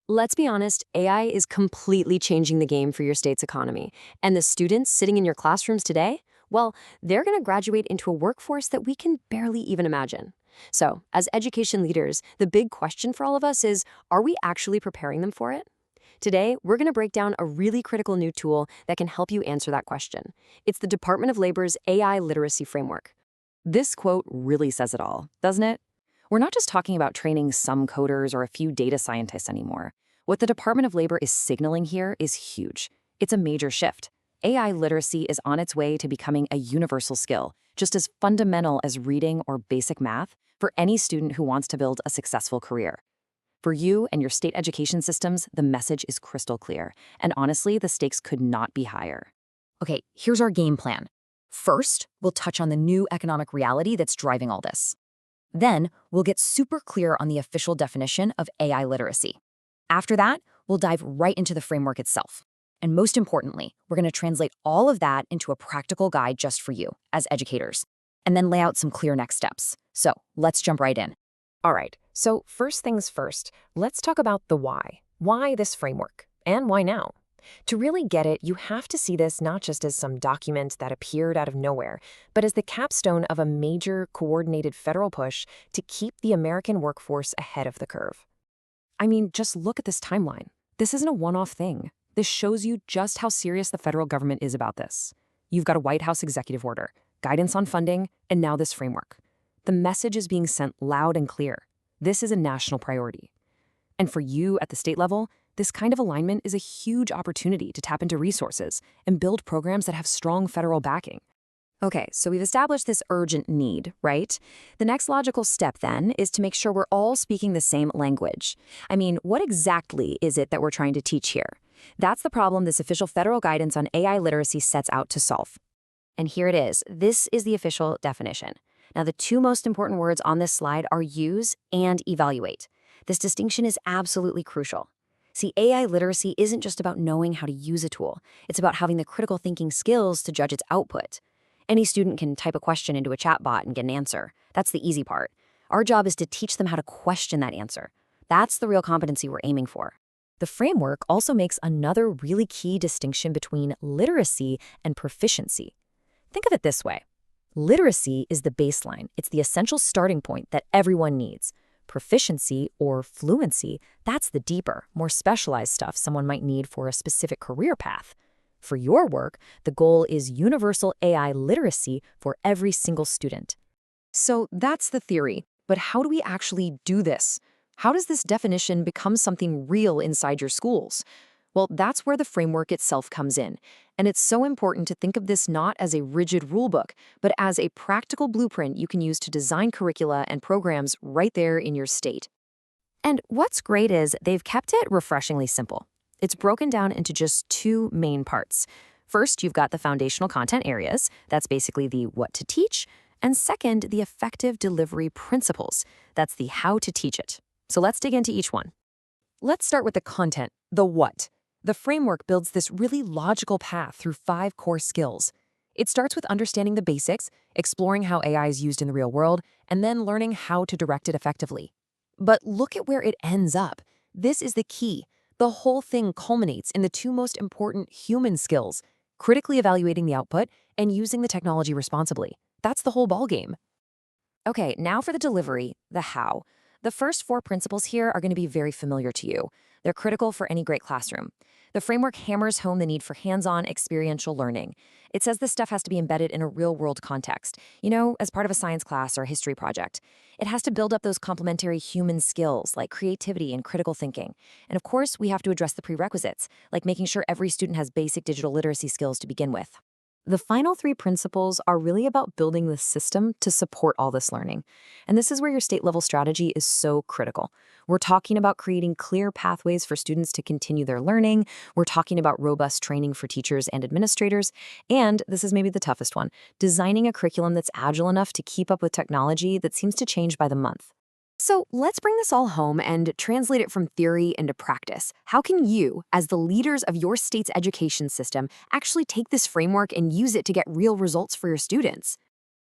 Let's be honest, AI is completely changing the game for your state's economy. And the students sitting in your classrooms today, well, they're going to graduate into a workforce that we can barely even imagine. So, as education leaders, the big question for all of us is, are we actually preparing them for it? Today, we're going to break down a really critical new tool that can help you answer that question. It's the Department of Labor's AI Literacy Framework. This quote really says it all, doesn't it? We're not just talking about training some coders or a few data scientists anymore. What the Department of Labor is signaling here is huge. It's a major shift. AI literacy is on its way to becoming a universal skill, just as fundamental as reading or basic math for any student who wants to build a successful career. For you and your state education systems, the message is crystal clear, and honestly, the stakes could not be higher. Okay, here's our game plan. First, we'll touch on the new economic reality that's driving all this. Then, we'll get super clear on the official definition of AI literacy. After that, we'll dive right into the framework itself. And most importantly, we're going to translate all of that into a practical guide just for you, as educators, and then lay out some clear next steps. So, let's jump right in. All right, so first things first, let's talk about the why. Why this framework? And why now? To really get it, you have to see this not just as some document that appeared out of nowhere, but as the capstone of a major, coordinated federal push to keep the American workforce ahead of the curve. I mean, just look at this timeline. This isn't a one-off thing. This shows you just how serious the federal government is about this. You've got a White House executive order, guidance on funding, and now this framework. The message is being sent loud and clear. This is a national priority. And for you at the state level, this kind of alignment is a huge opportunity to tap into resources and build programs that have strong federal backing. Okay, so we've established this urgent need, right? The next logical step then is to make sure we're all speaking the same language. I mean, what exactly is it that we're trying to teach here? That's the problem this official federal guidance on AI literacy sets out to solve. And here it is. This is the official definition. Now, the two most important words on this slide are use and evaluate. This distinction is absolutely crucial. See, AI literacy isn't just about knowing how to use a tool. It's about having the critical thinking skills to judge its output. Any student can type a question into a chatbot and get an answer. That's the easy part. Our job is to teach them how to question that answer. That's the real competency we're aiming for. The framework also makes another really key distinction between literacy and proficiency. Think of it this way. Literacy is the baseline. It's the essential starting point that everyone needs. Proficiency, or fluency, that's the deeper, more specialized stuff someone might need for a specific career path. For your work, the goal is universal AI literacy for every single student. So that's the theory, but how do we actually do this? How does this definition become something real inside your schools? Well, that's where the framework itself comes in. And it's so important to think of this not as a rigid rulebook, but as a practical blueprint you can use to design curricula and programs right there in your state. And what's great is they've kept it refreshingly simple. It's broken down into just two main parts. First, you've got the foundational content areas. That's basically the what to teach. And second, the effective delivery principles. That's the how to teach it. So let's dig into each one. Let's start with the content, the what. The framework builds this really logical path through 5 core skills. It starts with understanding the basics, exploring how AI is used in the real world, and then learning how to direct it effectively. But look at where it ends up. This is the key. The whole thing culminates in the 2 most important human skills, critically evaluating the output and using the technology responsibly. That's the whole ballgame. Okay, now for the delivery, the how. The first 4 principles here are going to be very familiar to you. They're critical for any great classroom. The framework hammers home the need for hands-on experiential learning. It says this stuff has to be embedded in a real-world context, as part of a science class or a history project. It has to build up those complementary human skills like creativity and critical thinking. And of course, we have to address the prerequisites, like making sure every student has basic digital literacy skills to begin with. The final 3 principles are really about building the system to support all this learning. And this is where your state-level strategy is so critical. We're talking about creating clear pathways for students to continue their learning. We're talking about robust training for teachers and administrators. And this is maybe the toughest one, designing a curriculum that's agile enough to keep up with technology that seems to change by the month. So let's bring this all home and translate it from theory into practice. How can you, as the leaders of your state's education system, actually take this framework and use it to get real results for your students?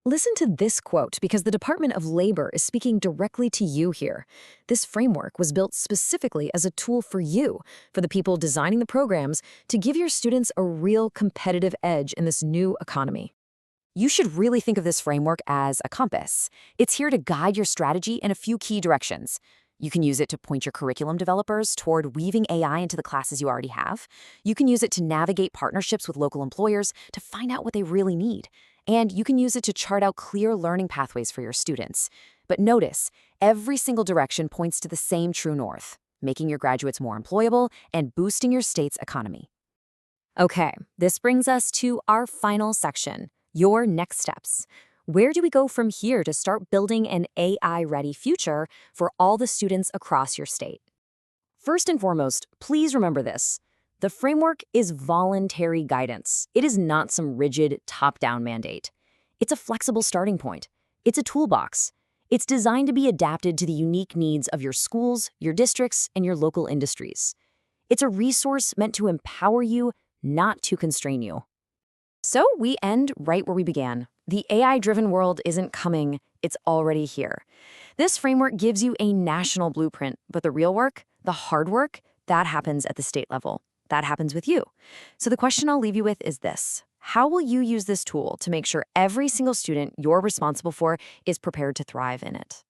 Listen to this quote because the Department of Labor is speaking directly to you here. This framework was built specifically as a tool for you, for the people designing the programs, to give your students a real competitive edge in this new economy. You should really think of this framework as a compass. It's here to guide your strategy in a few key directions. You can use it to point your curriculum developers toward weaving AI into the classes you already have. You can use it to navigate partnerships with local employers to find out what they really need. And you can use it to chart out clear learning pathways for your students. But notice, every single direction points to the same true north, making your graduates more employable and boosting your state's economy. Okay, this brings us to our final section, your next steps. Where do we go from here to start building an AI-ready future for all the students across your state? First and foremost, please remember this. The framework is voluntary guidance. It is not some rigid, top-down mandate. It's a flexible starting point. It's a toolbox. It's designed to be adapted to the unique needs of your schools, your districts, and your local industries. It's a resource meant to empower you, not to constrain you. So we end right where we began. The AI-driven world isn't coming, it's already here. This framework gives you a national blueprint, but the real work, the hard work, that happens at the state level. That happens with you. So the question I'll leave you with is this. How will you use this tool to make sure every single student you're responsible for is prepared to thrive in it?